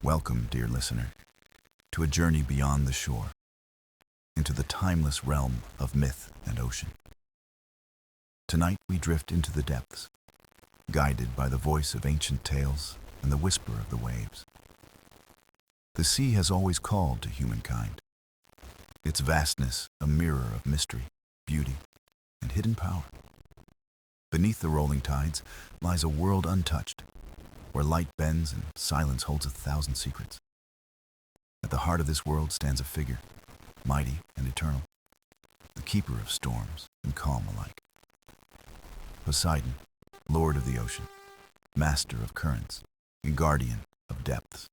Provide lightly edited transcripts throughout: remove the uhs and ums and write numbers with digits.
Welcome, dear listener, to a journey beyond the shore, into the timeless realm of myth and ocean. Tonight we drift into the depths, guided by the voice of ancient tales and the whisper of the waves. The sea has always called to humankind, its vastness a mirror of mystery, beauty, and hidden power. Beneath the rolling tides lies a world untouched, where light bends and silence holds 1,000 secrets. At the heart of this world stands a figure, mighty and eternal, the keeper of storms and calm alike. Poseidon, lord of the ocean, master of currents, and guardian of depths,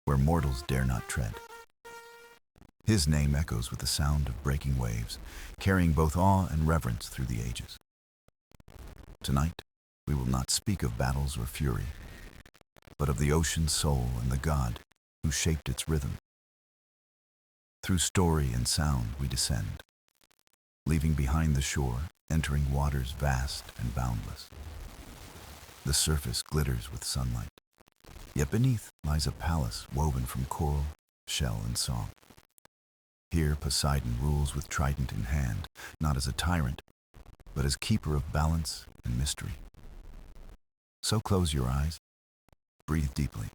where mortals dare not tread. His name echoes with the sound of breaking waves, carrying both awe and reverence through the ages. Tonight, we will not speak of battles or fury, but of the ocean's soul and the God who shaped its rhythm. Through story and sound we descend, leaving behind the shore, entering waters vast and boundless. The surface glitters with sunlight, yet beneath lies a palace woven from coral, shell, and song. Here Poseidon rules with trident in hand, not as a tyrant, but as keeper of balance and mystery. So close your eyes, breathe deeply,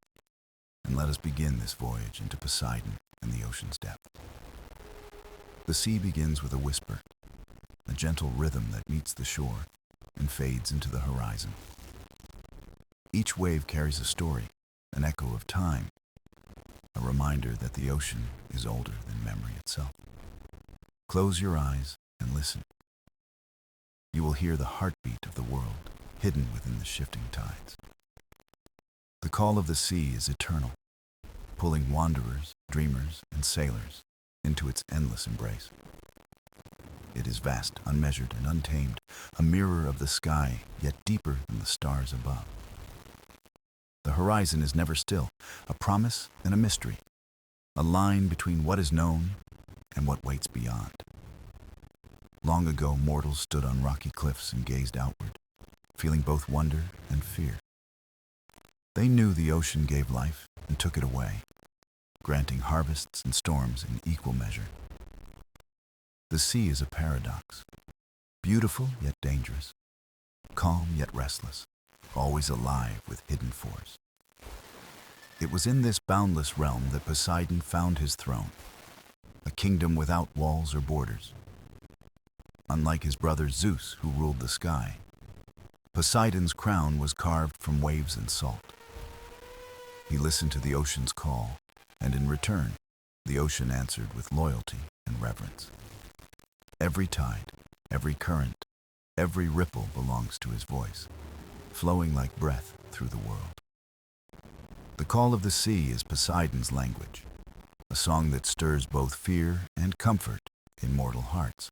and let us begin this voyage into Poseidon and the ocean's depth. The sea begins with a whisper, a gentle rhythm that meets the shore and fades into the horizon. Each wave carries a story, an echo of time, a reminder that the ocean is older than memory itself. Close your eyes and listen. You will hear the heartbeat of the world hidden within the shifting tides. The call of the sea is eternal, pulling wanderers, dreamers, and sailors into its endless embrace. It is vast, unmeasured, and untamed, a mirror of the sky, yet deeper than the stars above. The horizon is never still, a promise and a mystery, a line between what is known and what waits beyond. Long ago, mortals stood on rocky cliffs and gazed outward, feeling both wonder and fear. They knew the ocean gave life and took it away, granting harvests and storms in equal measure. The sea is a paradox, beautiful yet dangerous, calm yet restless, always alive with hidden force. It was in this boundless realm that Poseidon found his throne, a kingdom without walls or borders. Unlike his brother Zeus, who ruled the sky, Poseidon's crown was carved from waves and salt. He listened to the ocean's call, and in return, the ocean answered with loyalty and reverence. Every tide, every current, every ripple belongs to his voice, flowing like breath through the world. The call of the sea is Poseidon's language, a song that stirs both fear and comfort in mortal hearts.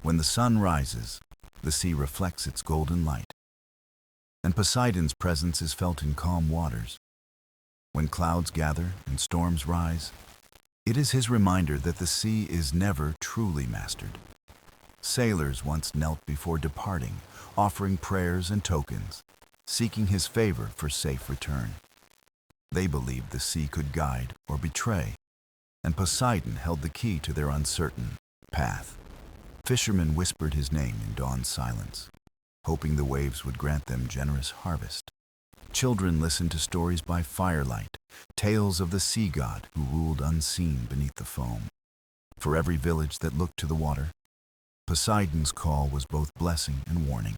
When the sun rises, the sea reflects its golden light, and Poseidon's presence is felt in calm waters. When clouds gather and storms rise, it is his reminder that the sea is never truly mastered. Sailors once knelt before departing, offering prayers and tokens, seeking his favor for safe return. They believed the sea could guide or betray, and Poseidon held the key to their uncertain path. Fishermen whispered his name in dawn silence, hoping the waves would grant them generous harvest. Children listened to stories by firelight, tales of the sea god who ruled unseen beneath the foam. For every village that looked to the water, Poseidon's call was both blessing and warning.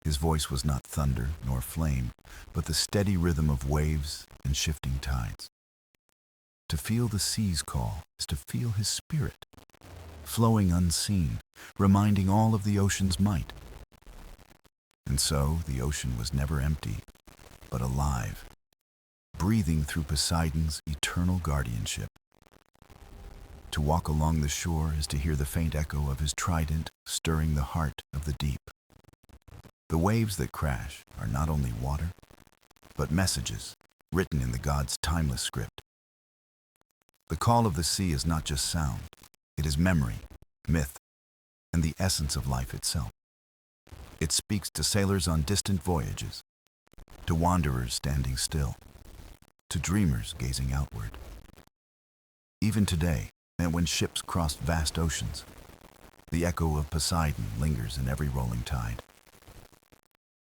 His voice was not thunder nor flame, but the steady rhythm of waves and shifting tides. To feel the sea's call is to feel his spirit, flowing unseen, reminding all of the ocean's might. And so the ocean was never empty, but alive, breathing through Poseidon's eternal guardianship. To walk along the shore is to hear the faint echo of his trident stirring the heart of the deep. The waves that crash are not only water, but messages written in the god's timeless script. The call of the sea is not just sound, it is memory, myth, and the essence of life itself. It speaks to sailors on distant voyages, to wanderers standing still, to dreamers gazing outward. Even today, and when ships cross vast oceans, the echo of Poseidon lingers in every rolling tide.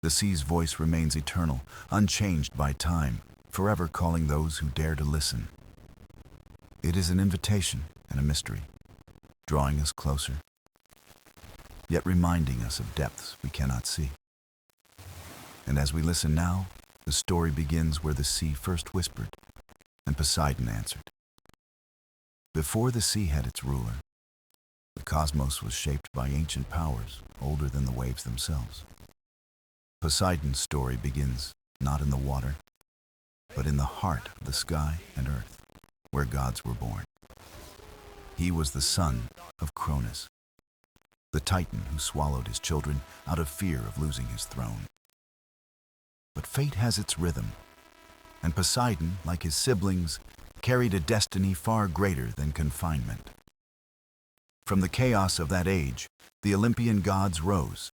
The sea's voice remains eternal, unchanged by time, forever calling those who dare to listen. It is an invitation and a mystery, drawing us closer, yet reminding us of depths we cannot see. And as we listen now, the story begins where the sea first whispered, and Poseidon answered. Before the sea had its ruler, the cosmos was shaped by ancient powers older than the waves themselves. Poseidon's story begins not in the water, but in the heart of the sky and earth, where gods were born. He was the son of Cronus, the Titan who swallowed his children out of fear of losing his throne. But fate has its rhythm, and Poseidon, like his siblings, carried a destiny far greater than confinement. From the chaos of that age, the Olympian gods rose,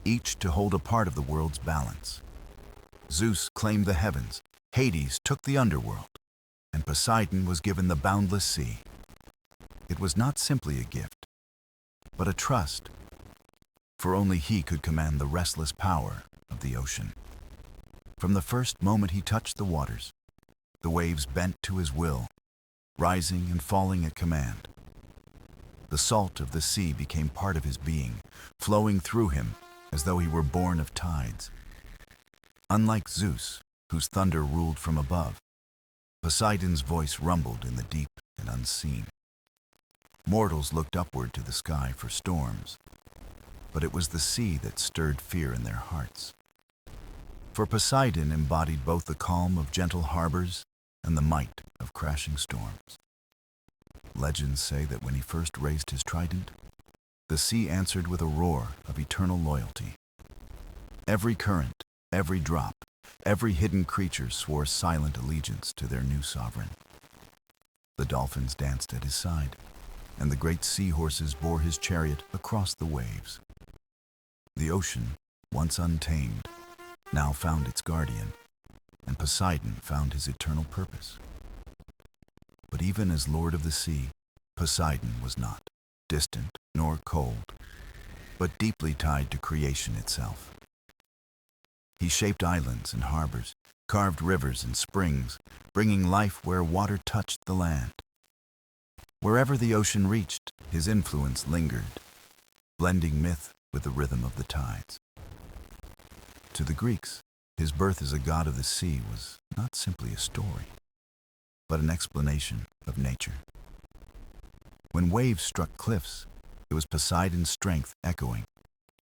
each to hold a part of the world's balance. Zeus claimed the heavens, Hades took the underworld, and Poseidon was given the boundless sea. It was not simply a gift, but a trust, for only he could command the restless power of the ocean. From the first moment he touched the waters, the waves bent to his will, rising and falling at command. The salt of the sea became part of his being, flowing through him as though he were born of tides. Unlike Zeus, whose thunder ruled from above, Poseidon's voice rumbled in the deep and unseen. Mortals looked upward to the sky for storms, but it was the sea that stirred fear in their hearts. For Poseidon embodied both the calm of gentle harbors and the might of crashing storms. Legends say that when he first raised his trident, the sea answered with a roar of eternal loyalty. Every current, every drop, every hidden creature swore silent allegiance to their new sovereign. The dolphins danced at his side, and the great seahorses bore his chariot across the waves. The ocean, once untamed, now found its guardian, and Poseidon found his eternal purpose. But even as Lord of the Sea, Poseidon was not distant nor cold, but deeply tied to creation itself. He shaped islands and harbors, carved rivers and springs, bringing life where water touched the land. Wherever the ocean reached, his influence lingered, blending myth with the rhythm of the tides. To the Greeks, his birth as a god of the sea was not simply a story, but an explanation of nature. When waves struck cliffs, it was Poseidon's strength echoing,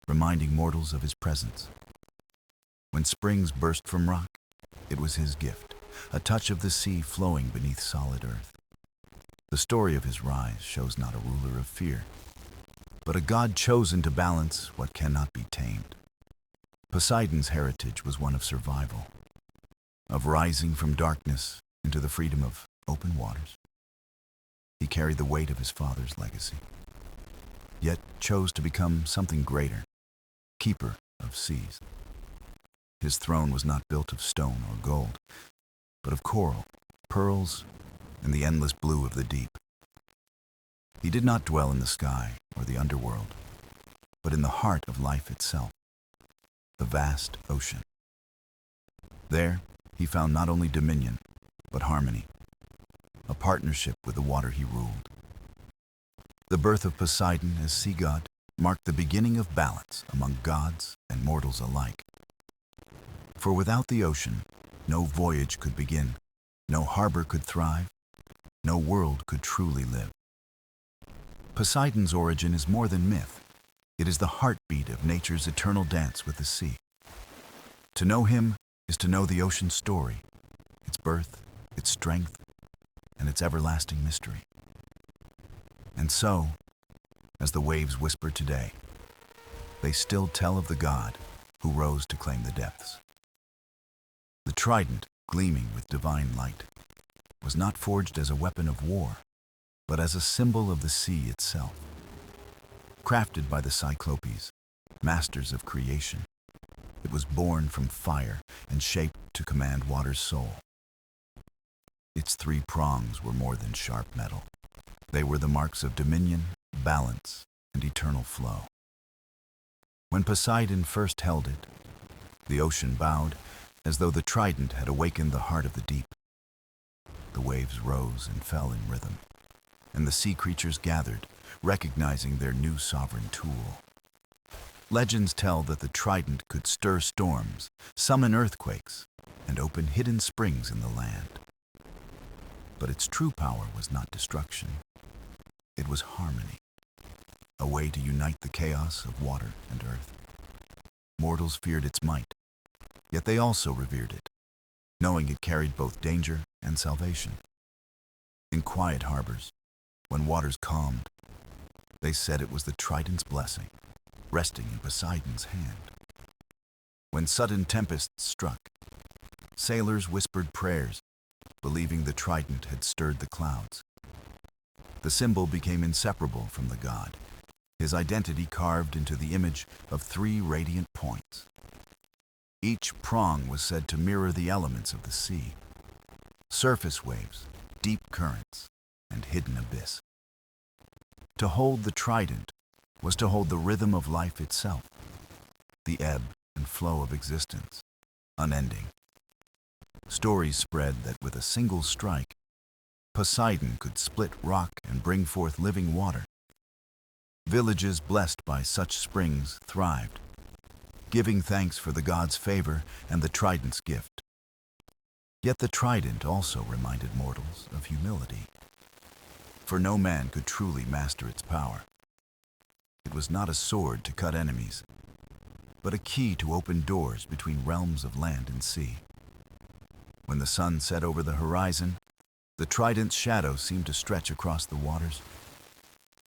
reminding mortals of his presence. When springs burst from rock, it was his gift, a touch of the sea flowing beneath solid earth. The story of his rise shows not a ruler of fear, but a god chosen to balance what cannot be tamed. Poseidon's heritage was one of survival, of rising from darkness into the freedom of open waters. He carried the weight of his father's legacy, yet chose to become something greater, keeper of seas. His throne was not built of stone or gold, but of coral, pearls, and the endless blue of the deep. He did not dwell in the sky or the underworld, but in the heart of life itself, the vast ocean. There, he found not only dominion, but harmony, a partnership with the water he ruled. The birth of Poseidon as sea god marked the beginning of balance among gods and mortals alike. For without the ocean, no voyage could begin, no harbor could thrive, no world could truly live. Poseidon's origin is more than myth. It is the heartbeat of nature's eternal dance with the sea. To know him is to know the ocean's story, its birth, its strength, and its everlasting mystery. And so, as the waves whisper today, they still tell of the god who rose to claim the depths. The trident, gleaming with divine light, was not forged as a weapon of war, but as a symbol of the sea itself. Crafted by the Cyclopes, masters of creation, it was born from fire and shaped to command water's soul. its three prongs were more than sharp metal. They were the marks of dominion, balance, and eternal flow. When Poseidon first held it, the ocean bowed as though the trident had awakened the heart of the deep. The waves rose and fell in rhythm, and the sea creatures gathered, recognizing their new sovereign tool. Legends tell that the trident could stir storms, summon earthquakes, and open hidden springs in the land. But its true power was not destruction. It was harmony, a way to unite the chaos of water and earth. Mortals feared its might, yet they also revered it, knowing it carried both danger and salvation. In quiet harbors, when waters calmed, they said it was the trident's blessing, resting in Poseidon's hand. When sudden tempests struck, sailors whispered prayers, believing the trident had stirred the clouds. The symbol became inseparable from the god, his identity carved into the image of three radiant points. Each prong was said to mirror the elements of the sea: surface waves, deep currents, and hidden abyss. To hold the trident was to hold the rhythm of life itself, the ebb and flow of existence, unending. Stories spread that with a single strike, Poseidon could split rock and bring forth living water. Villages blessed by such springs thrived, giving thanks for the god's favor and the trident's gift. Yet the trident also reminded mortals of humility, for no man could truly master its power. It was not a sword to cut enemies, but a key to open doors between realms of land and sea. When the sun set over the horizon, the trident's shadow seemed to stretch across the waters.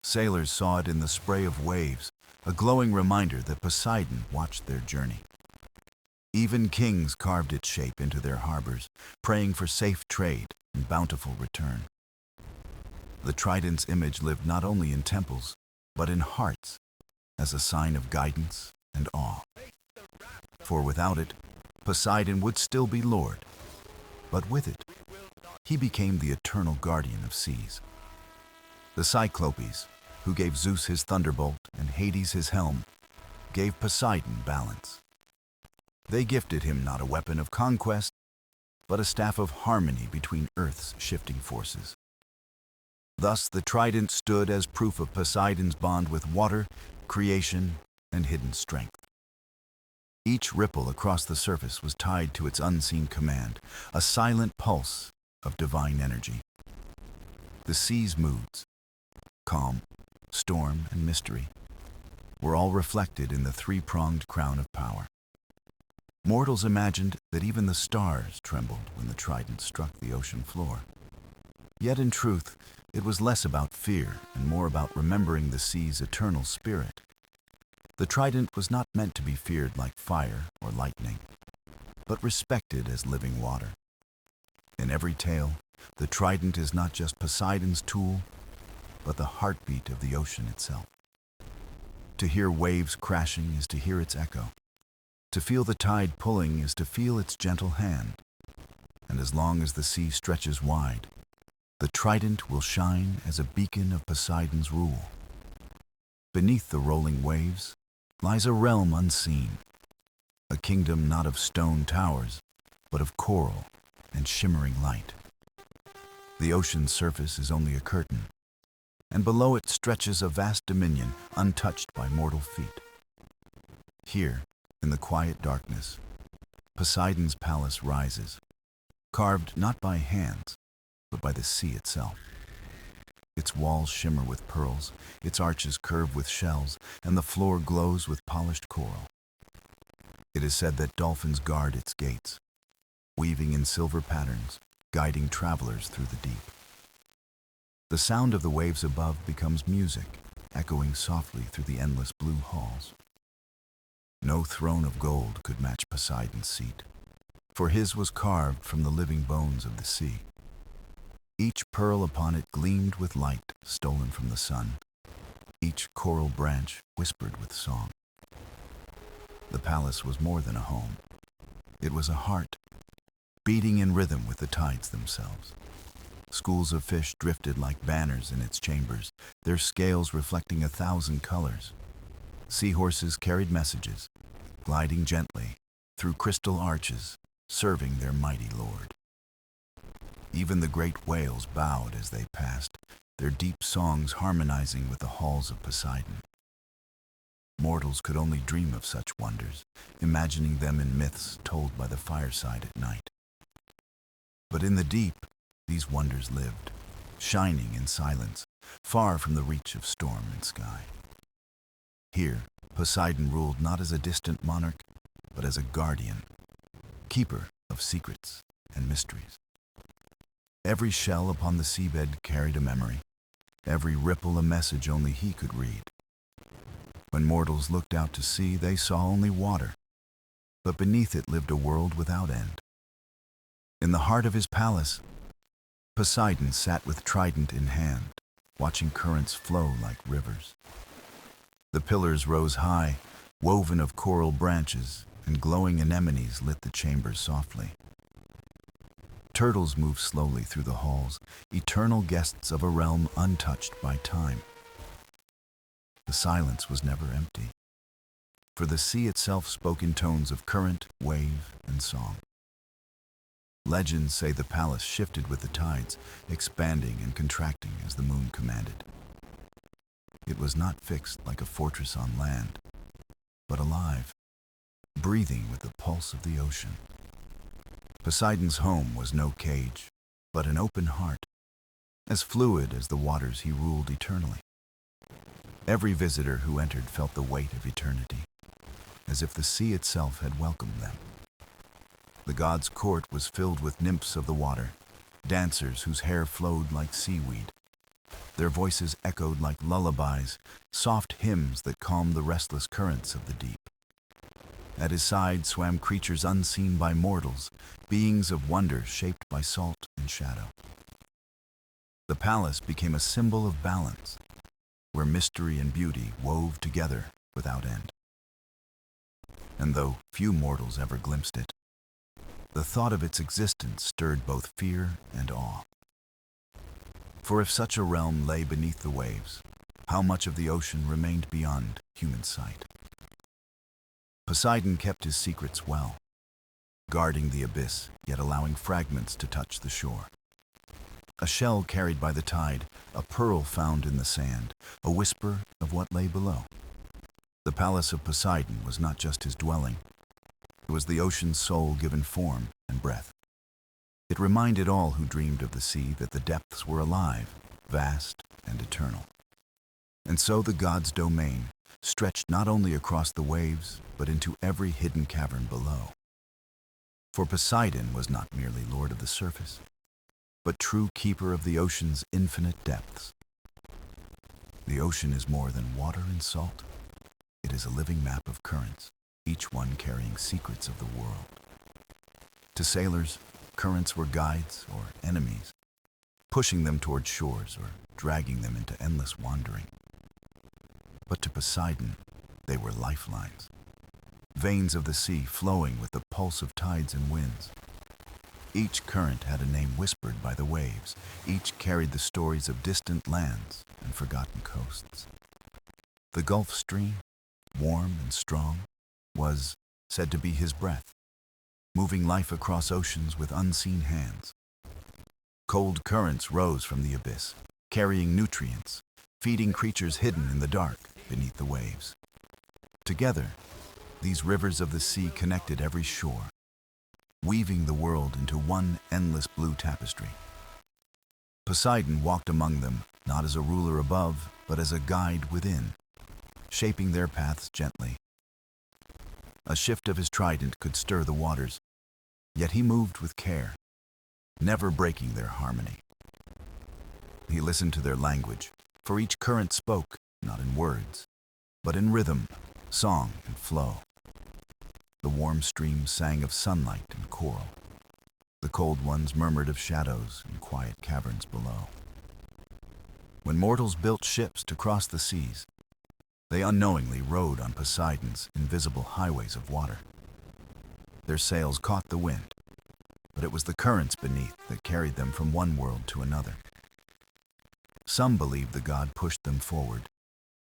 Sailors saw it in the spray of waves, a glowing reminder that Poseidon watched their journey. Even kings carved its shape into their harbors, praying for safe trade and bountiful return. The trident's image lived not only in temples, but in hearts, as a sign of guidance and awe. For without it, Poseidon would still be Lord, but with it, he became the eternal guardian of seas. The Cyclopes, who gave Zeus his thunderbolt and Hades his helm, gave Poseidon balance. They gifted him not a weapon of conquest, but a staff of harmony between Earth's shifting forces. Thus the trident stood as proof of Poseidon's bond with water, creation, and hidden strength. Each ripple across the surface was tied to its unseen command, a silent pulse of divine energy. The sea's moods, calm, storm, and mystery, were all reflected in the three-pronged crown of power. Mortals imagined that even the stars trembled when the trident struck the ocean floor. Yet in truth, it was less about fear and more about remembering the sea's eternal spirit. The trident was not meant to be feared like fire or lightning, but respected as living water. In every tale, the trident is not just Poseidon's tool, but the heartbeat of the ocean itself. To hear waves crashing is to hear its echo. To feel the tide pulling is to feel its gentle hand. And as long as the sea stretches wide, the trident will shine as a beacon of Poseidon's rule. Beneath the rolling waves lies a realm unseen, a kingdom not of stone towers, but of coral and shimmering light. The ocean's surface is only a curtain, and below it stretches a vast dominion untouched by mortal feet. Here, in the quiet darkness, Poseidon's palace rises, carved not by hands, but by the sea itself. Its walls shimmer with pearls, its arches curve with shells, and the floor glows with polished coral. It is said that dolphins guard its gates, weaving in silver patterns, guiding travelers through the deep. The sound of the waves above becomes music, echoing softly through the endless blue halls. No throne of gold could match Poseidon's seat, for his was carved from the living bones of the sea. Each pearl upon it gleamed with light stolen from the sun. Each coral branch whispered with song. The palace was more than a home. It was a heart, beating in rhythm with the tides themselves. Schools of fish drifted like banners in its chambers, their scales reflecting 1,000 colors. Seahorses carried messages, gliding gently through crystal arches, serving their mighty lord. Even the great whales bowed as they passed, their deep songs harmonizing with the halls of Poseidon. Mortals could only dream of such wonders, imagining them in myths told by the fireside at night. But in the deep, these wonders lived, shining in silence, far from the reach of storm and sky. Here, Poseidon ruled not as a distant monarch, but as a guardian, keeper of secrets and mysteries. Every shell upon the seabed carried a memory, every ripple a message only he could read. When mortals looked out to sea, they saw only water, but beneath it lived a world without end. In the heart of his palace, Poseidon sat with trident in hand, watching currents flow like rivers. The pillars rose high, woven of coral branches, and glowing anemones lit the chambers softly. Turtles moved slowly through the halls, eternal guests of a realm untouched by time. The silence was never empty, for the sea itself spoke in tones of current, wave, and song. Legends say the palace shifted with the tides, expanding and contracting as the moon commanded. It was not fixed like a fortress on land, but alive, breathing with the pulse of the ocean. Poseidon's home was no cage, but an open heart, as fluid as the waters he ruled eternally. Every visitor who entered felt the weight of eternity, as if the sea itself had welcomed them. The god's court was filled with nymphs of the water, dancers whose hair flowed like seaweed. Their voices echoed like lullabies, soft hymns that calmed the restless currents of the deep. At his side swam creatures unseen by mortals, beings of wonder shaped by salt and shadow. The palace became a symbol of balance, where mystery and beauty wove together without end. And though few mortals ever glimpsed it, the thought of its existence stirred both fear and awe. For if such a realm lay beneath the waves, how much of the ocean remained beyond human sight? Poseidon kept his secrets well, guarding the abyss, yet allowing fragments to touch the shore. A shell carried by the tide, a pearl found in the sand, a whisper of what lay below. The palace of Poseidon was not just his dwelling. It was the ocean's soul given form and breath. It reminded all who dreamed of the sea that the depths were alive, vast, and eternal. And so the god's domain stretched not only across the waves, but into every hidden cavern below. For Poseidon was not merely lord of the surface, but true keeper of the ocean's infinite depths. The ocean is more than water and salt. It is a living map of currents, each one carrying secrets of the world. To sailors, currents were guides or enemies, pushing them toward shores or dragging them into endless wandering. But to Poseidon, they were lifelines, veins of the sea flowing with the pulse of tides and winds. Each current had a name whispered by the waves. Each carried the stories of distant lands and forgotten coasts. The Gulf Stream, warm and strong, was said to be his breath, moving life across oceans with unseen hands. Cold currents rose from the abyss, carrying nutrients, feeding creatures hidden in the dark beneath the waves. Together, these rivers of the sea connected every shore, weaving the world into one endless blue tapestry. Poseidon walked among them, not as a ruler above, but as a guide within, shaping their paths gently. A shift of his trident could stir the waters, yet he moved with care, never breaking their harmony. He listened to their language, for each current spoke, not in words, but in rhythm, song, and flow. The warm streams sang of sunlight and coral. The cold ones murmured of shadows in quiet caverns below. When mortals built ships to cross the seas, they unknowingly rode on Poseidon's invisible highways of water. Their sails caught the wind, but it was the currents beneath that carried them from one world to another. Some believed the god pushed them forward,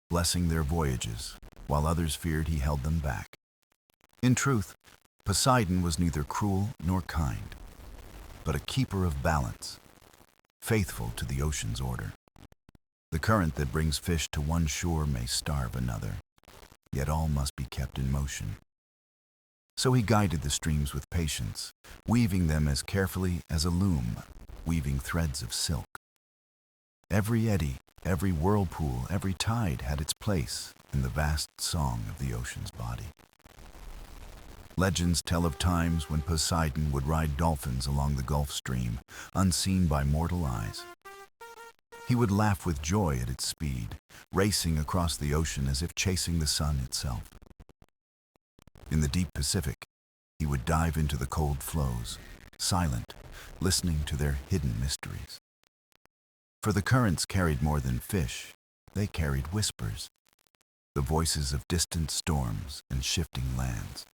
blessing their voyages, while others feared he held them back. In truth, Poseidon was neither cruel nor kind, but a keeper of balance, faithful to the ocean's order. The current that brings fish to one shore may starve another, yet all must be kept in motion. So he guided the streams with patience, weaving them as carefully as a loom, weaving threads of silk. Every eddy, every whirlpool, every tide had its place in the vast song of the ocean's body. Legends tell of times when Poseidon would ride dolphins along the Gulf Stream, unseen by mortal eyes. He would laugh with joy at its speed, racing across the ocean as if chasing the sun itself. In the deep Pacific, he would dive into the cold flows, silent, listening to their hidden mysteries. For the currents carried more than fish, they carried whispers, the voices of distant storms and shifting lands.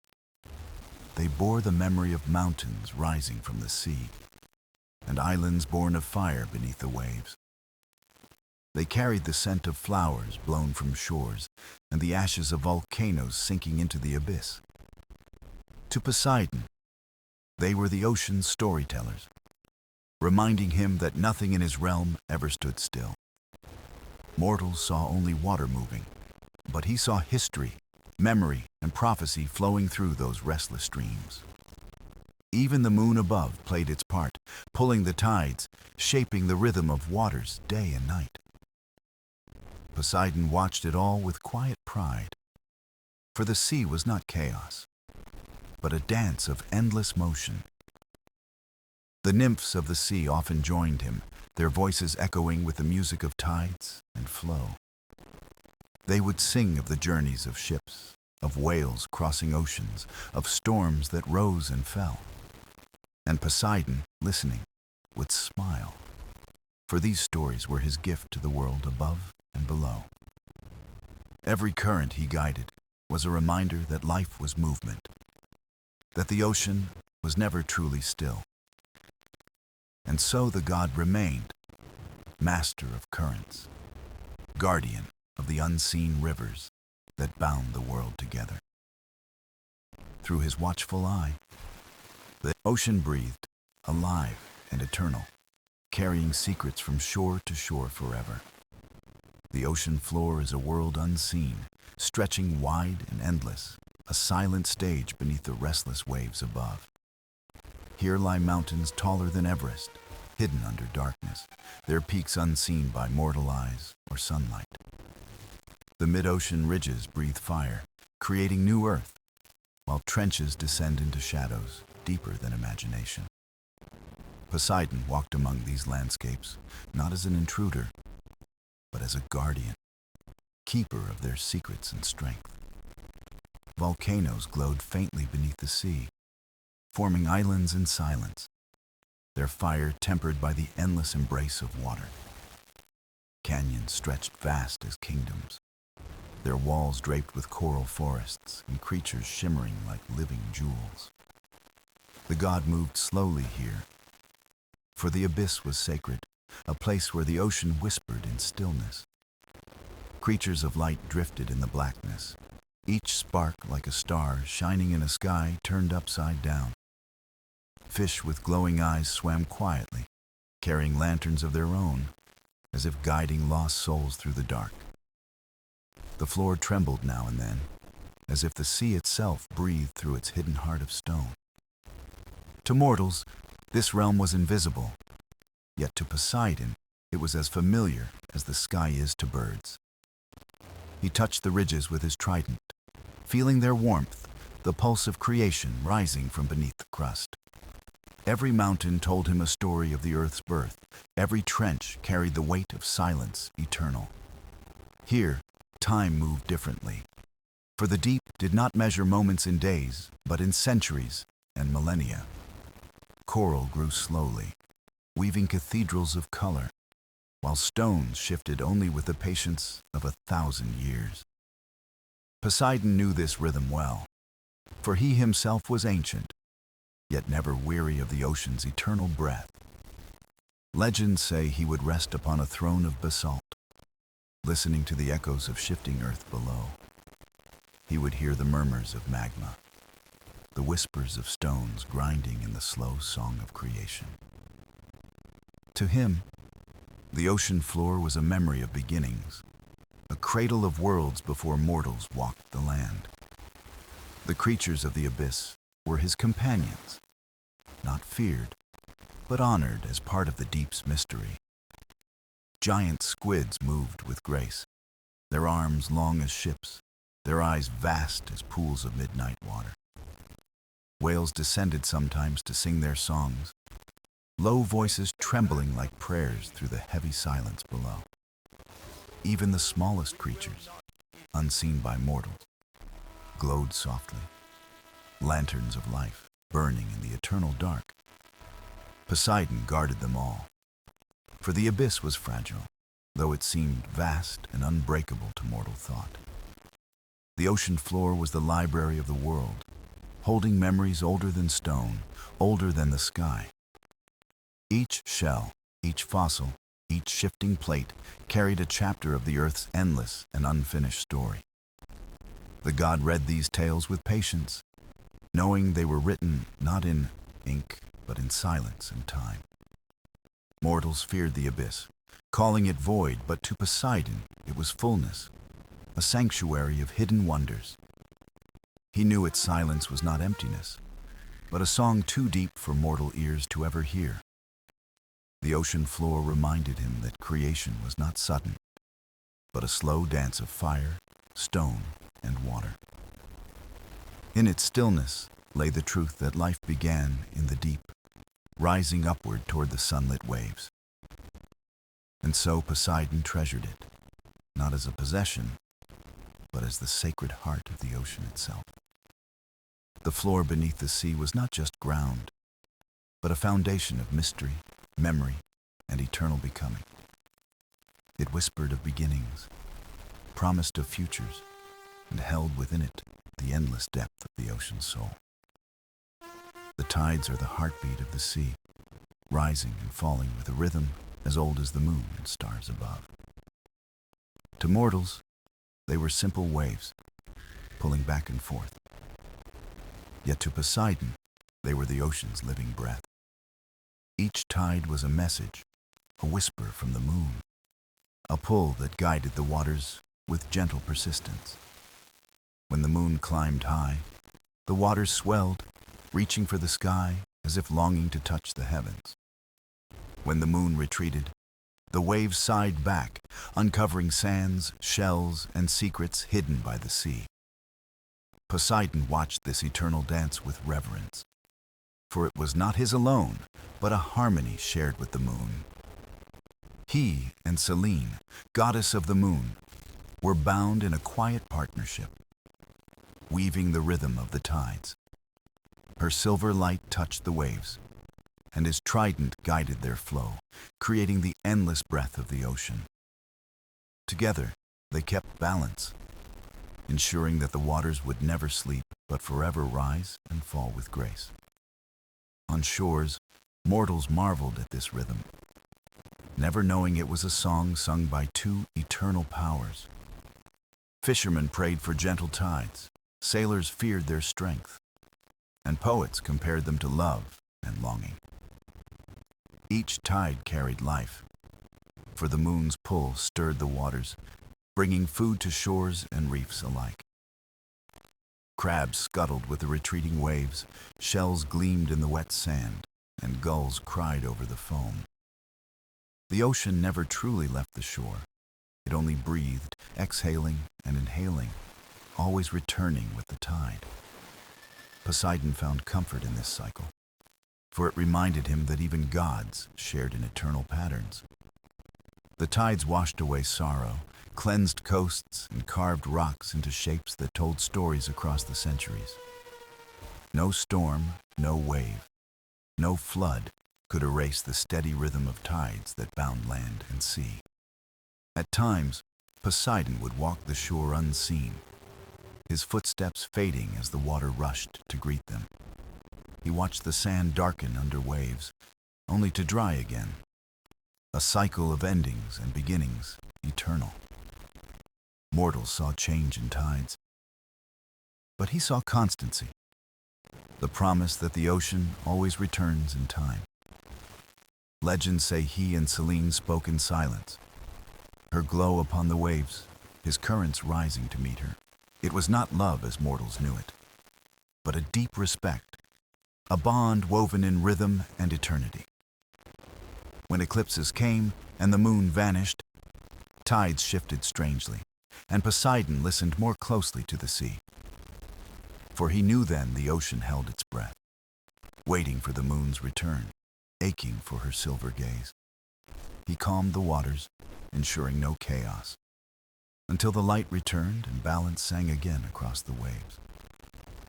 They bore the memory of mountains rising from the sea, and islands born of fire beneath the waves. They carried the scent of flowers blown from shores and the ashes of volcanoes sinking into the abyss. To Poseidon, they were the ocean's storytellers, reminding him that nothing in his realm ever stood still. Mortals saw only water moving, but he saw history, memory, and prophecy flowing through those restless streams. Even the moon above played its part, pulling the tides, shaping the rhythm of waters day and night. Poseidon watched it all with quiet pride, for the sea was not chaos, but a dance of endless motion. The nymphs of the sea often joined him, their voices echoing with the music of tides and flow. They would sing of the journeys of ships, of whales crossing oceans, of storms that rose and fell. And Poseidon, listening, would smile, for these stories were his gift to the world above and below. Every current he guided was a reminder that life was movement, that the ocean was never truly still. And so the god remained, master of currents, guardian of the unseen rivers that bound the world together. Through his watchful eye, the ocean breathed, alive and eternal, carrying secrets from shore to shore forever. The ocean floor is a world unseen, stretching wide and endless, a silent stage beneath the restless waves above. Here lie mountains taller than Everest, hidden under darkness, their peaks unseen by mortal eyes or sunlight. The mid-ocean ridges breathe fire, creating new earth, while trenches descend into shadows deeper than imagination. Poseidon walked among these landscapes, not as an intruder, but as a guardian, keeper of their secrets and strength. Volcanoes glowed faintly beneath the sea, forming islands in silence, their fire tempered by the endless embrace of water. Canyons stretched vast as kingdoms, their walls draped with coral forests and creatures shimmering like living jewels. The god moved slowly here, for the abyss was sacred, a place where the ocean whispered in stillness. Creatures of light drifted in the blackness, each spark like a star shining in a sky turned upside down. Fish with glowing eyes swam quietly, carrying lanterns of their own, as if guiding lost souls through the dark. The floor trembled now and then, as if the sea itself breathed through its hidden heart of stone. To mortals, this realm was invisible, yet to Poseidon, it was as familiar as the sky is to birds. He touched the ridges with his trident, feeling their warmth, the pulse of creation rising from beneath the crust. Every mountain told him a story of the earth's birth. Every trench carried the weight of silence eternal. Here, time moved differently, for the deep did not measure moments in days, but in centuries and millennia. Coral grew slowly, weaving cathedrals of color, while stones shifted only with the patience of 1,000 years. Poseidon knew this rhythm well, for he himself was ancient, yet never weary of the ocean's eternal breath. Legends say he would rest upon a throne of basalt, listening to the echoes of shifting earth below. He would hear the murmurs of magma, the whispers of stones grinding in the slow song of creation. To him, the ocean floor was a memory of beginnings, a cradle of worlds before mortals walked the land. The creatures of the abyss were his companions, not feared, but honored as part of the deep's mystery. Giant squids moved with grace, their arms long as ships, their eyes vast as pools of midnight water. Whales descended sometimes to sing their songs, low voices trembling like prayers through the heavy silence below. Even the smallest creatures, unseen by mortals, glowed softly, lanterns of life burning in the eternal dark. Poseidon guarded them all, for the abyss was fragile, though it seemed vast and unbreakable to mortal thought. The ocean floor was the library of the world, holding memories older than stone, older than the sky. Each shell, each fossil, each shifting plate carried a chapter of the Earth's endless and unfinished story. The god read these tales with patience, knowing they were written not in ink, but in silence and time. Mortals feared the abyss, calling it void, but to Poseidon it was fullness, a sanctuary of hidden wonders. He knew its silence was not emptiness, but a song too deep for mortal ears to ever hear. The ocean floor reminded him that creation was not sudden, but a slow dance of fire, stone, and water. In its stillness lay the truth that life began in the deep, rising upward toward the sunlit waves. And so Poseidon treasured it, not as a possession, but as the sacred heart of the ocean itself. The floor beneath the sea was not just ground, but a foundation of mystery, memory, and eternal becoming. It whispered of beginnings, promised of futures, and held within it the endless depth of the ocean's soul. The tides are the heartbeat of the sea, rising and falling with a rhythm as old as the moon and stars above. To mortals, they were simple waves, pulling back and forth. Yet to Poseidon, they were the ocean's living breath. Each tide was a message, a whisper from the moon, a pull that guided the waters with gentle persistence. When the moon climbed high, the waters swelled, reaching for the sky as if longing to touch the heavens. When the moon retreated, the waves sighed back, uncovering sands, shells, and secrets hidden by the sea. Poseidon watched this eternal dance with reverence, for it was not his alone, but a harmony shared with the moon. He and Selene, goddess of the moon, were bound in a quiet partnership, weaving the rhythm of the tides. Her silver light touched the waves, and his trident guided their flow, creating the endless breath of the ocean. Together, they kept balance, ensuring that the waters would never sleep but forever rise and fall with grace. On shores, mortals marveled at this rhythm, never knowing it was a song sung by two eternal powers. Fishermen prayed for gentle tides, sailors feared their strength, and poets compared them to love and longing. Each tide carried life, for the moon's pull stirred the waters, bringing food to shores and reefs alike. Crabs scuttled with the retreating waves, shells gleamed in the wet sand, and gulls cried over the foam. The ocean never truly left the shore. It only breathed, exhaling and inhaling, always returning with the tide. Poseidon found comfort in this cycle, for it reminded him that even gods shared in eternal patterns. The tides washed away sorrow, cleansed coasts, and carved rocks into shapes that told stories across the centuries. No storm, no wave, no flood could erase the steady rhythm of tides that bound land and sea. At times, Poseidon would walk the shore unseen, his footsteps fading as the water rushed to greet them. He watched the sand darken under waves, only to dry again. A cycle of endings and beginnings, eternal. Mortals saw change in tides, but he saw constancy, the promise that the ocean always returns in time. Legends say he and Selene spoke in silence, her glow upon the waves, his currents rising to meet her. It was not love as mortals knew it, but a deep respect, a bond woven in rhythm and eternity. When eclipses came and the moon vanished, tides shifted strangely, and Poseidon listened more closely to the sea. For he knew then the ocean held its breath, waiting for the moon's return, aching for her silver gaze. He calmed the waters, ensuring no chaos, until the light returned and balance sang again across the waves.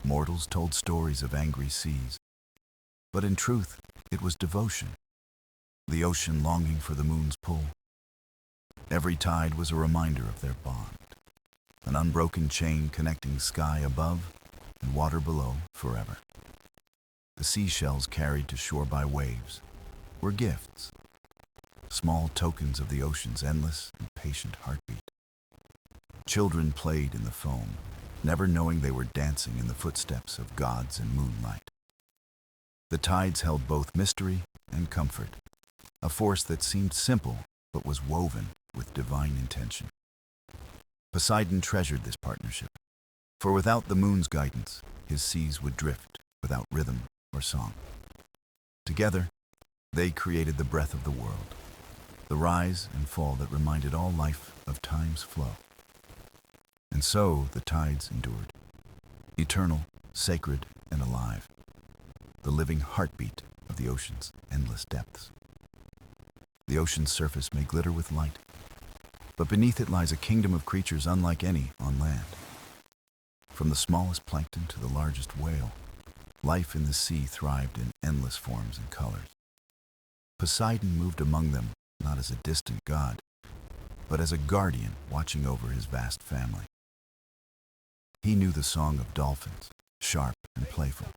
Mortals told stories of angry seas, but in truth, it was devotion, the ocean longing for the moon's pull. Every tide was a reminder of their bond, an unbroken chain connecting sky above and water below forever. The seashells carried to shore by waves were gifts, small tokens of the ocean's endless and patient heartbeat. Children played in the foam, never knowing they were dancing in the footsteps of gods and moonlight. The tides held both mystery and comfort, a force that seemed simple but was woven with divine intention. Poseidon treasured this partnership, for without the moon's guidance, his seas would drift without rhythm or song. Together, they created the breath of the world, the rise and fall that reminded all life of time's flow. And so the tides endured, eternal, sacred, and alive, the living heartbeat of the ocean's endless depths. The ocean's surface may glitter with light, but beneath it lies a kingdom of creatures unlike any on land. From the smallest plankton to the largest whale, life in the sea thrived in endless forms and colors. Poseidon moved among them not as a distant god, but as a guardian watching over his vast family. He knew the song of dolphins, sharp and playful,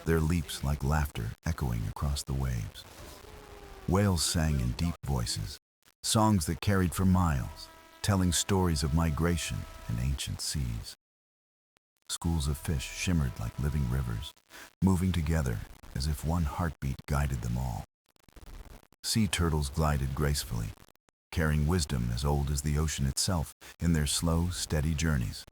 their leaps like laughter echoing across the waves. Whales sang in deep voices, songs that carried for miles, telling stories of migration and ancient seas. Schools of fish shimmered like living rivers, moving together as if one heartbeat guided them all. Sea turtles glided gracefully, carrying wisdom as old as the ocean itself in their slow, steady journeys.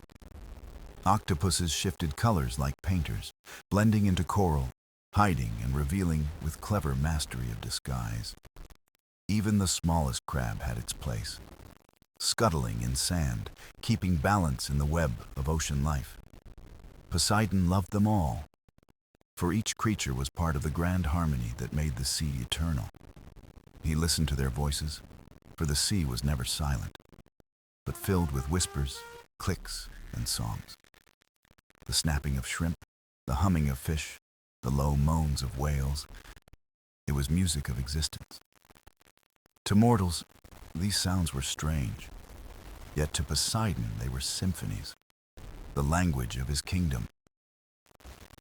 Octopuses shifted colors like painters, blending into coral, hiding and revealing with clever mastery of disguise. Even the smallest crab had its place, scuttling in sand, keeping balance in the web of ocean life. Poseidon loved them all, for each creature was part of the grand harmony that made the sea eternal. He listened to their voices, for the sea was never silent, but filled with whispers, clicks, and songs. The snapping of shrimp, the humming of fish, the low moans of whales. It was music of existence. To mortals, these sounds were strange, yet to Poseidon they were symphonies, the language of his kingdom.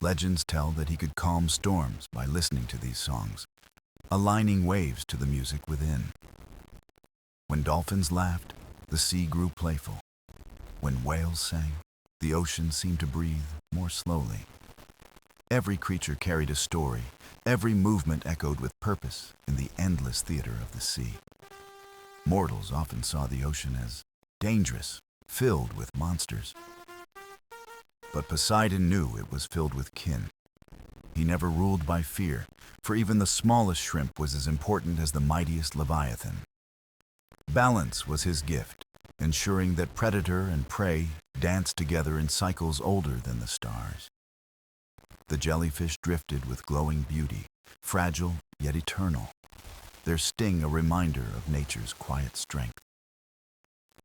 Legends tell that he could calm storms by listening to these songs, aligning waves to the music within. When dolphins laughed, the sea grew playful. When whales sang, the ocean seemed to breathe more slowly. Every creature carried a story, every movement echoed with purpose in the endless theater of the sea. Mortals often saw the ocean as dangerous, filled with monsters. But Poseidon knew it was filled with kin. He never ruled by fear, for even the smallest shrimp was as important as the mightiest leviathan. Balance was his gift, ensuring that predator and prey danced together in cycles older than the stars. The jellyfish drifted with glowing beauty, fragile yet eternal, their sting a reminder of nature's quiet strength.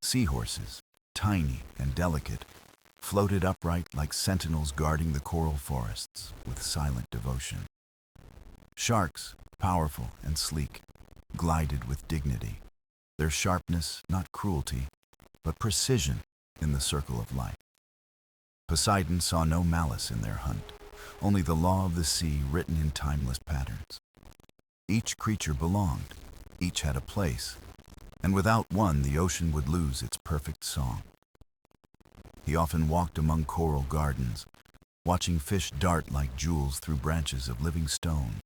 Seahorses, tiny and delicate, floated upright like sentinels guarding the coral forests with silent devotion. Sharks, powerful and sleek, glided with dignity, their sharpness not cruelty, but precision in the circle of life. Poseidon saw no malice in their hunt, only the law of the sea written in timeless patterns. Each creature belonged, each had a place, and without one the ocean would lose its perfect song. He often walked among coral gardens, watching fish dart like jewels through branches of living stone.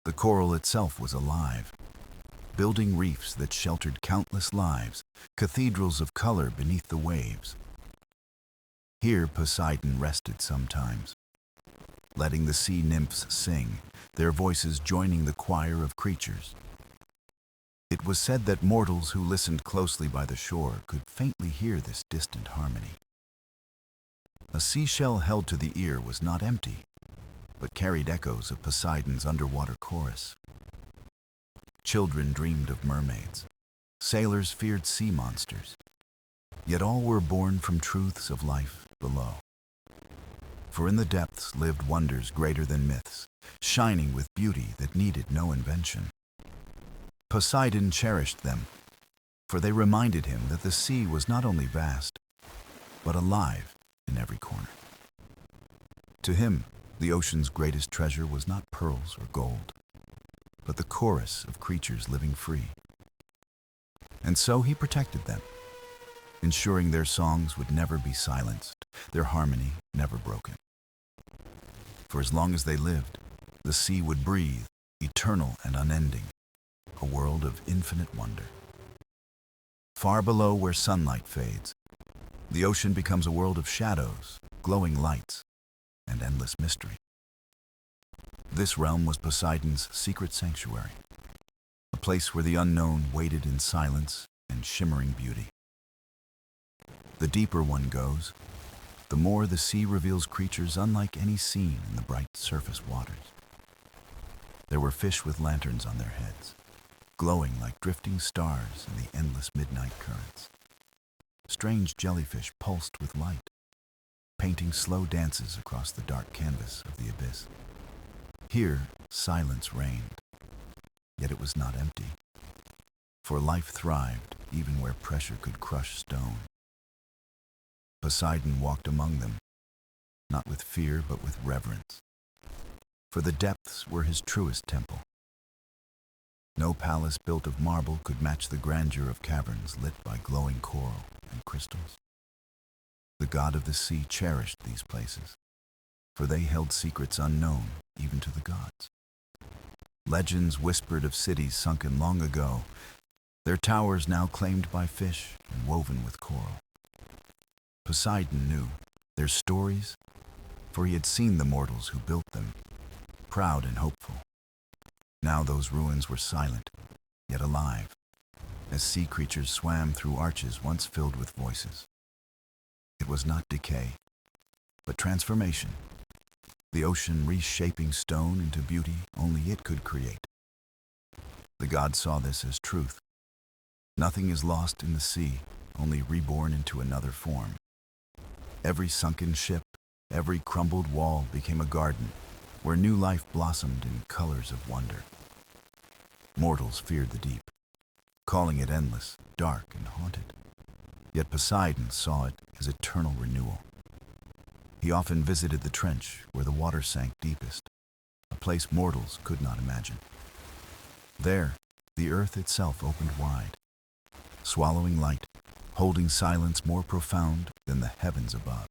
The coral itself was alive, building reefs that sheltered countless lives, cathedrals of color beneath the waves. Here Poseidon rested sometimes, letting the sea nymphs sing, their voices joining the choir of creatures. It was said that mortals who listened closely by the shore could faintly hear this distant harmony. A seashell held to the ear was not empty, but carried echoes of Poseidon's underwater chorus. Children dreamed of mermaids. Sailors feared sea monsters. Yet all were born from truths of life below. For in the depths lived wonders greater than myths, shining with beauty that needed no invention. Poseidon cherished them, for they reminded him that the sea was not only vast, but alive in every corner. To him, the ocean's greatest treasure was not pearls or gold, but the chorus of creatures living free. And so he protected them, ensuring their songs would never be silenced, their harmony never broken. For as long as they lived, the sea would breathe, eternal and unending, a world of infinite wonder. Far below where sunlight fades, the ocean becomes a world of shadows, glowing lights, and endless mystery. This realm was Poseidon's secret sanctuary, a place where the unknown waited in silence and shimmering beauty. The deeper one goes, the more the sea reveals creatures unlike any seen in the bright surface waters. There were fish with lanterns on their heads, glowing like drifting stars in the endless midnight currents. Strange jellyfish pulsed with light, painting slow dances across the dark canvas of the abyss. Here, silence reigned, yet it was not empty, for life thrived even where pressure could crush stone. Poseidon walked among them, not with fear but with reverence, for the depths were his truest temple. No palace built of marble could match the grandeur of caverns lit by glowing coral and crystals. The god of the sea cherished these places, for they held secrets unknown even to the gods. Legends whispered of cities sunken long ago, their towers now claimed by fish and woven with coral. Poseidon knew their stories, for he had seen the mortals who built them, proud and hopeful. Now those ruins were silent, yet alive, as sea creatures swam through arches once filled with voices. It was not decay, but transformation, the ocean reshaping stone into beauty only it could create. The gods saw this as truth. Nothing is lost in the sea, only reborn into another form. Every sunken ship, every crumbled wall became a garden where new life blossomed in colors of wonder. Mortals feared the deep, calling it endless, dark, and haunted. Yet Poseidon saw it as eternal renewal. He often visited the trench where the water sank deepest, a place mortals could not imagine. There, the earth itself opened wide, swallowing light, holding silence more profound than the heavens above.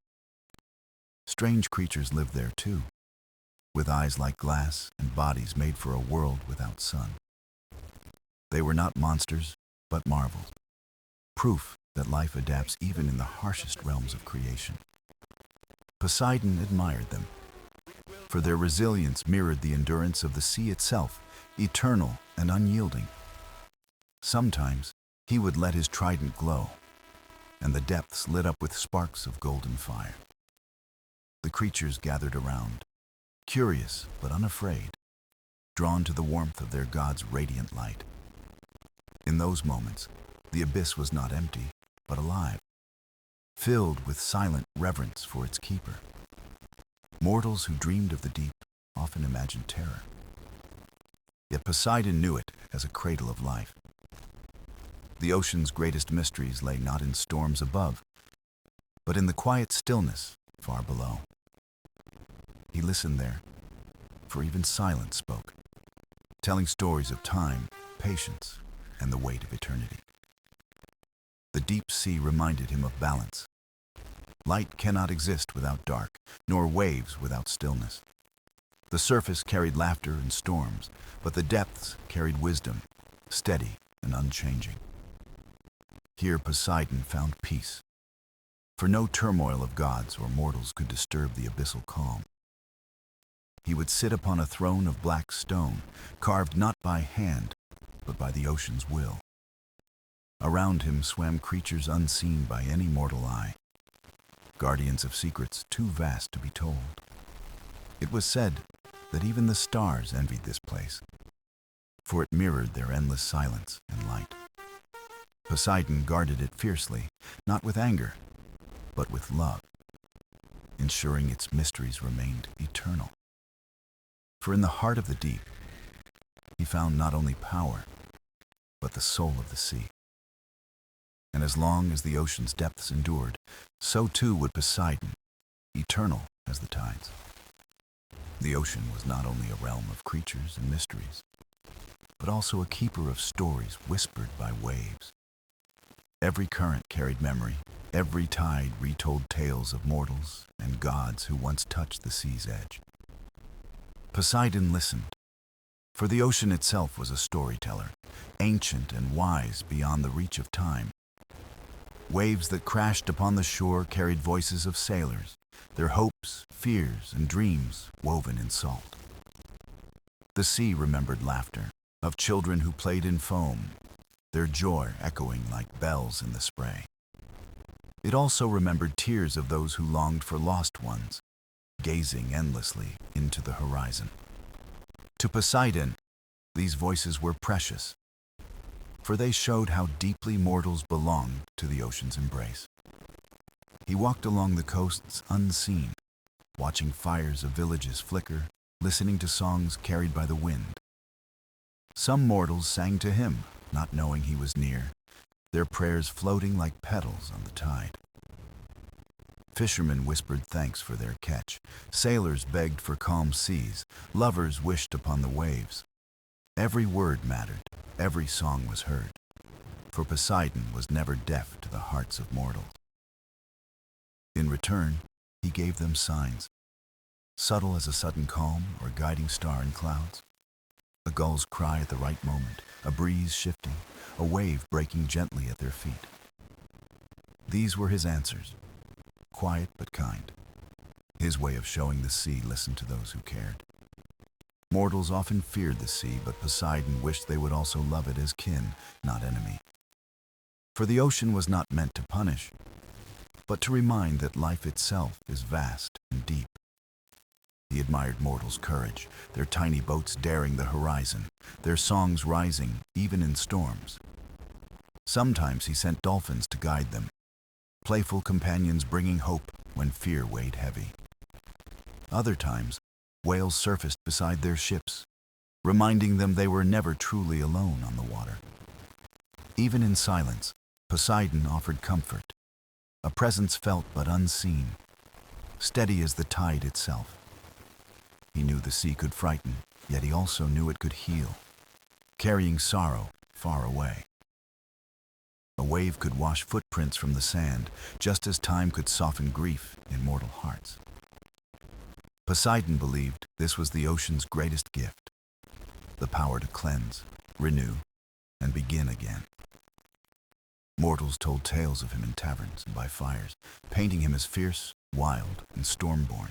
Strange creatures lived there too, with eyes like glass and bodies made for a world without sun. They were not monsters, but marvels, proof that life adapts even in the harshest realms of creation. Poseidon admired them, for their resilience mirrored the endurance of the sea itself, eternal and unyielding. Sometimes he would let his trident glow, and the depths lit up with sparks of golden fire. The creatures gathered around, curious but unafraid, drawn to the warmth of their god's radiant light. In those moments, the abyss was not empty, but alive, filled with silent reverence for its keeper. Mortals who dreamed of the deep often imagined terror. Yet Poseidon knew it as a cradle of life. The ocean's greatest mysteries lay not in storms above, but in the quiet stillness far below. He listened there, for even silence spoke, telling stories of time, patience, and the weight of eternity. The deep sea reminded him of balance. Light cannot exist without dark, nor waves without stillness. The surface carried laughter and storms, but the depths carried wisdom, steady and unchanging. Here Poseidon found peace, for no turmoil of gods or mortals could disturb the abyssal calm. He would sit upon a throne of black stone, carved not by hand, but by the ocean's will. Around him swam creatures unseen by any mortal eye, guardians of secrets too vast to be told. It was said that even the stars envied this place, for it mirrored their endless silence and light. Poseidon guarded it fiercely, not with anger, but with love, ensuring its mysteries remained eternal. For in the heart of the deep, he found not only power, but the soul of the sea. And as long as the ocean's depths endured, so too would Poseidon, eternal as the tides. The ocean was not only a realm of creatures and mysteries, but also a keeper of stories whispered by waves. Every current carried memory, every tide retold tales of mortals and gods who once touched the sea's edge. Poseidon listened, for the ocean itself was a storyteller, ancient and wise beyond the reach of time. Waves that crashed upon the shore carried voices of sailors, their hopes, fears, and dreams woven in salt. The sea remembered laughter of children who played in foam, their joy echoing like bells in the spray. It also remembered tears of those who longed for lost ones, gazing endlessly into the horizon. To Poseidon, these voices were precious, for they showed how deeply mortals belonged to the ocean's embrace. He walked along the coasts unseen, watching fires of villages flicker, listening to songs carried by the wind. Some mortals sang to him, not knowing he was near, their prayers floating like petals on the tide. Fishermen whispered thanks for their catch, sailors begged for calm seas, lovers wished upon the waves. Every word mattered, every song was heard, for Poseidon was never deaf to the hearts of mortals. In return, he gave them signs, subtle as a sudden calm or a guiding star in clouds. A gull's cry at the right moment, a breeze shifting, a wave breaking gently at their feet. These were his answers, quiet but kind, his way of showing the sea listened to those who cared. Mortals often feared the sea, but Poseidon wished they would also love it as kin, not enemy. For the ocean was not meant to punish, but to remind that life itself is vast and deep. He admired mortals' courage, their tiny boats daring the horizon, their songs rising even in storms. Sometimes he sent dolphins to guide them, playful companions bringing hope when fear weighed heavy. Other times, whales surfaced beside their ships, reminding them they were never truly alone on the water. Even in silence, Poseidon offered comfort, a presence felt but unseen, steady as the tide itself. He knew the sea could frighten, yet he also knew it could heal, carrying sorrow far away. A wave could wash footprints from the sand, just as time could soften grief in mortal hearts. Poseidon believed this was the ocean's greatest gift, the power to cleanse, renew, and begin again. Mortals told tales of him in taverns and by fires, painting him as fierce, wild, and storm-born.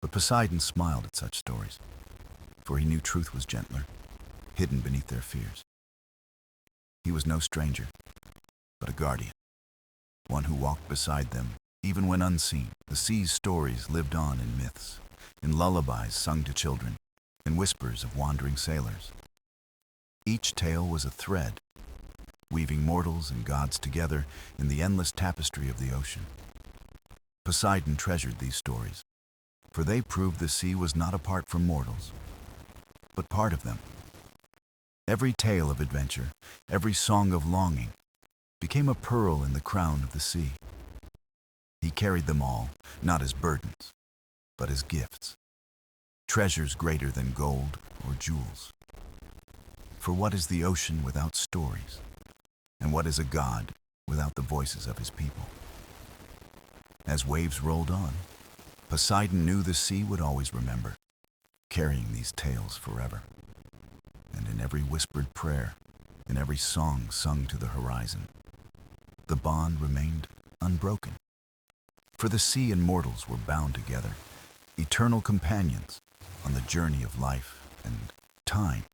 But Poseidon smiled at such stories, for he knew truth was gentler, hidden beneath their fears. He was no stranger, but a guardian, one who walked beside them, even when unseen. The sea's stories lived on in myths, in lullabies sung to children, in whispers of wandering sailors. Each tale was a thread, weaving mortals and gods together in the endless tapestry of the ocean. Poseidon treasured these stories, for they proved the sea was not apart from mortals, but part of them. Every tale of adventure, every song of longing, became a pearl in the crown of the sea. He carried them all, not as burdens, but as gifts, treasures greater than gold or jewels. For what is the ocean without stories? And what is a god without the voices of his people? As waves rolled on, Poseidon knew the sea would always remember, carrying these tales forever. And in every whispered prayer, in every song sung to the horizon, the bond remained unbroken. For the sea and mortals were bound together, eternal companions on the journey of life and time.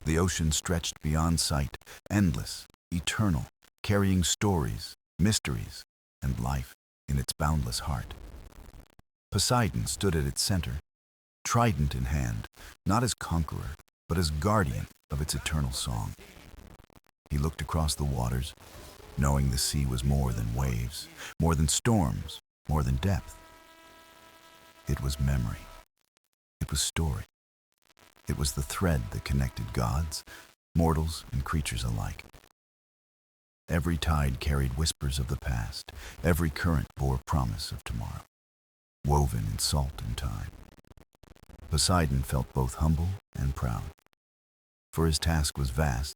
The ocean stretched beyond sight, endless, eternal, carrying stories, mysteries, and life in its boundless heart. Poseidon stood at its center, trident in hand, not as conqueror, but as guardian of its eternal song. He looked across the waters, knowing the sea was more than waves, more than storms, more than depth. It was memory. It was story. It was the thread that connected gods, mortals, and creatures alike. Every tide carried whispers of the past. Every current bore promise of tomorrow, woven in salt and time. Poseidon felt both humble and proud, for his task was vast,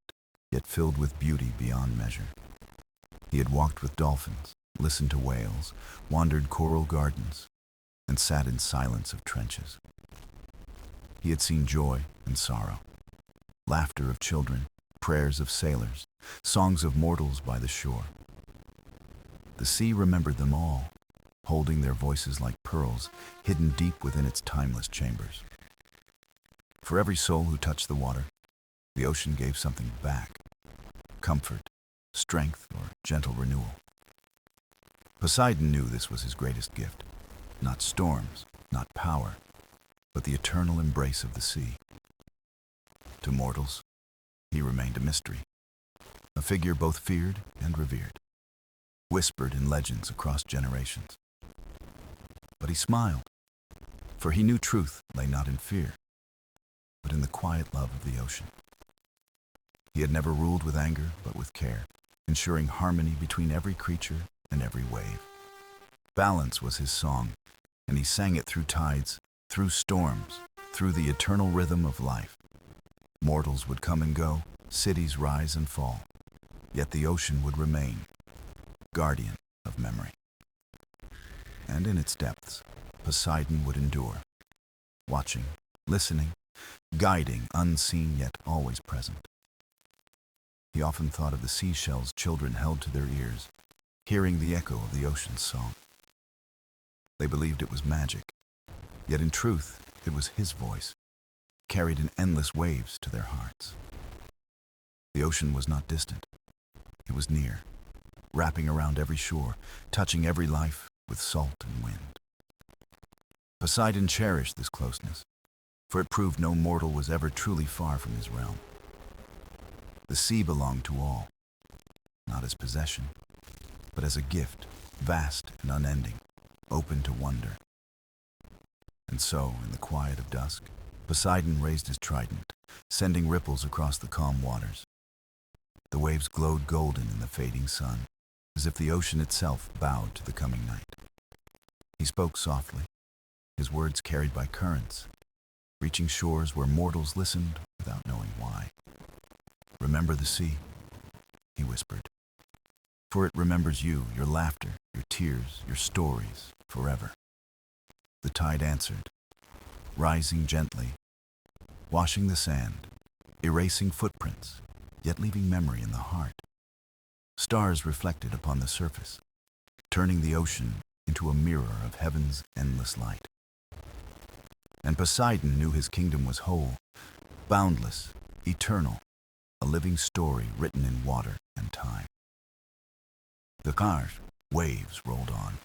yet filled with beauty beyond measure. He had walked with dolphins, listened to whales, wandered coral gardens, and sat in silence of trenches. He had seen joy and sorrow, laughter of children, prayers of sailors, songs of mortals by the shore. The sea remembered them all, holding their voices like pearls hidden deep within its timeless chambers. For every soul who touched the water, the ocean gave something back: comfort, strength, or gentle renewal. Poseidon knew this was his greatest gift: not storms, not power, but the eternal embrace of the sea. To mortals, he remained a mystery, a figure both feared and revered, whispered in legends across generations. But he smiled, for he knew truth lay not in fear, but in the quiet love of the ocean. He had never ruled with anger, but with care, ensuring harmony between every creature and every wave. Balance was his song, and he sang it through tides, through storms, through the eternal rhythm of life. Mortals would come and go, cities rise and fall, yet the ocean would remain, guardian of memory. And in its depths, Poseidon would endure, watching, listening, guiding, unseen yet always present. He often thought of the seashells children held to their ears, hearing the echo of the ocean's song. They believed it was magic, yet in truth it was his voice, carried in endless waves to their hearts. The ocean was not distant. It was near, wrapping around every shore, touching every life with salt and wind. Poseidon cherished this closeness, for it proved no mortal was ever truly far from his realm. The sea belonged to all, not as possession, but as a gift, vast and unending, open to wonder. And so, in the quiet of dusk, Poseidon raised his trident, sending ripples across the calm waters. The waves glowed golden in the fading sun, as if the ocean itself bowed to the coming night. He spoke softly, his words carried by currents, reaching shores where mortals listened without knowing why. "Remember the sea," he whispered, "for it remembers you, your laughter, your tears, your stories, forever." The tide answered, rising gently, washing the sand, erasing footprints, yet leaving memory in the heart. Stars reflected upon the surface, turning the ocean into a mirror of heaven's endless light. And Poseidon knew his kingdom was whole, boundless, eternal, a living story written in water and time. The harsh waves rolled on,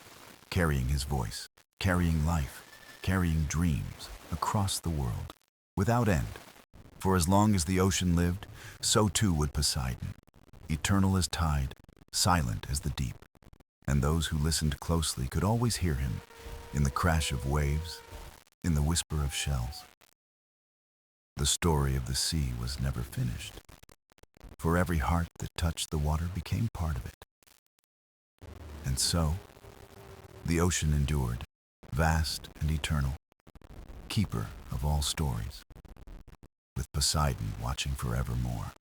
carrying his voice, carrying life, carrying dreams across the world, without end. For as long as the ocean lived, so too would Poseidon, eternal as tide, silent as the deep. And those who listened closely could always hear him, in the crash of waves, in the whisper of shells. The story of the sea was never finished, for every heart that touched the water became part of it. And so, the ocean endured, vast and eternal, keeper of all stories, with Poseidon watching forevermore.